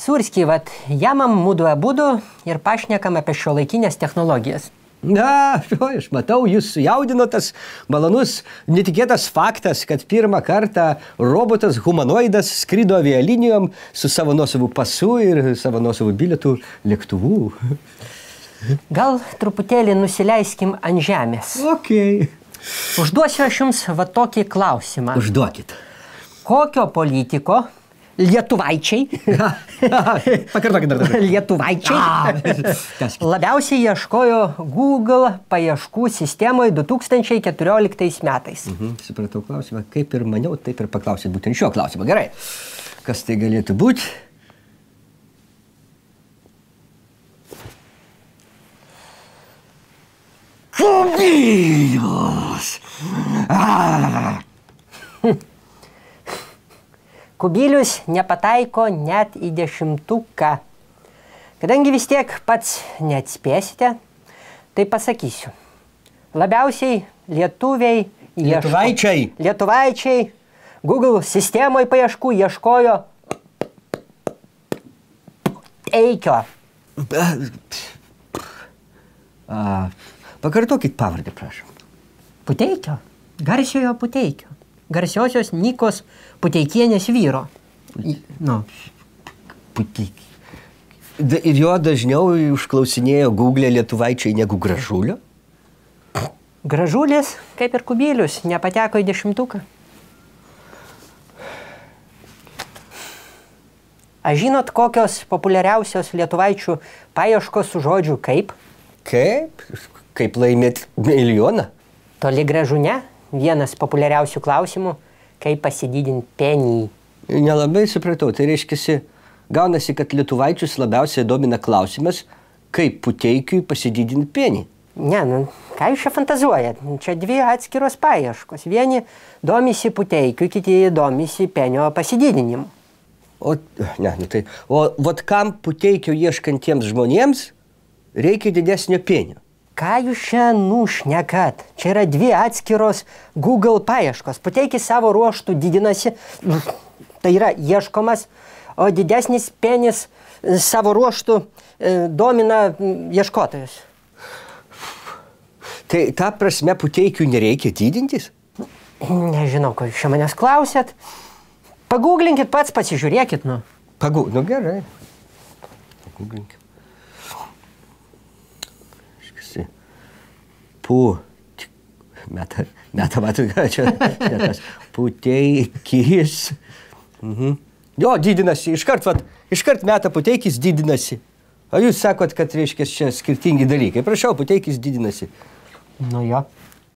Surskį, vat, jamam mudu abudu ir pašnekam apie šiuolaikinės technologijas. Na, aš matau, jūs sujaudino tas malonus, netikėtas faktas, kad pirmą kartą robotas humanoidas skrido avialinijom su savo nuosavu pasu ir savo nuosavu bilietų lėktuvų. Gal truputėlį nusileiskim ant žemės. Okay. Užduosiu aš jums va tokį klausimą. Užduokit. Kokio politiko lietuvaičiai Pakartokit dar. Lietuvaičiai labiausiai ieškojo Google paieškų sistemoje 2014 metais? Supratau klausimą. Kaip ir maniau, taip ir paklausit būtent šio klausimo. Gerai. Kas tai galėtų būti? Kubilius! Kubilius nepataiko net į 10-tuką. Kadangi vis tiek pats neatspėsite, tai pasakysiu. Labiausiai Lietuvaičiai Google sistemoje paieškų ieškojo Puteikio. Pakartokit pavardę, prašom. Puteikio? Garsiojo Puteikio. Garsiosios Nikos Puteikienės vyro. Nu. Puteikį. Ir jo dažniau užklausinėjo Google lietuvaičiai negu Gražulio? Gražulis, kaip ir Kubilius, nepateko į 10-tuką. A žinot, kokios populiariausios lietuvaičių paieškos su žodžiu kaip? Kaip? Kaip laimėt milijoną? Toli gražu ne. Vienas populiariausių klausimų, kaip pasididinti penį. Nelabai supratau. Tai reiškiasi, gaunasi, kad lietuvaičius labiausiai domina klausimas, kaip Puteikiui pasididinti penį. Ne, nu, ką jūs čia fantazuojat? Čia dvi atskiros paieškos. Vieni domisi Puteikiu, kiti domisi penio pasididinimu. O vat kam Puteikio ieškantiems žmonėms reikia didesnio penio? Ką jūs čia nušnekat? Čia yra dvi atskiros Google paieškos. Puteikis savo ruoštų didinasi, tai yra ieškomas, o didesnis penis savo ruoštų domina ieškotojus. Tai ta prasme Puteikių nereikia didintis? Nežinau, ko jūs čia manęs klausėt. Pagūglinkit pats, pasižiūrėkit, nu. Nu gerai. Pagūglinkit. Puteikis. Jo, didinasi. Iškart meta Puteikis didinasi. O jūs sakot, kad reiškia čia skirtingi dalykai. Prašau, Puteikis didinasi. Nu jo.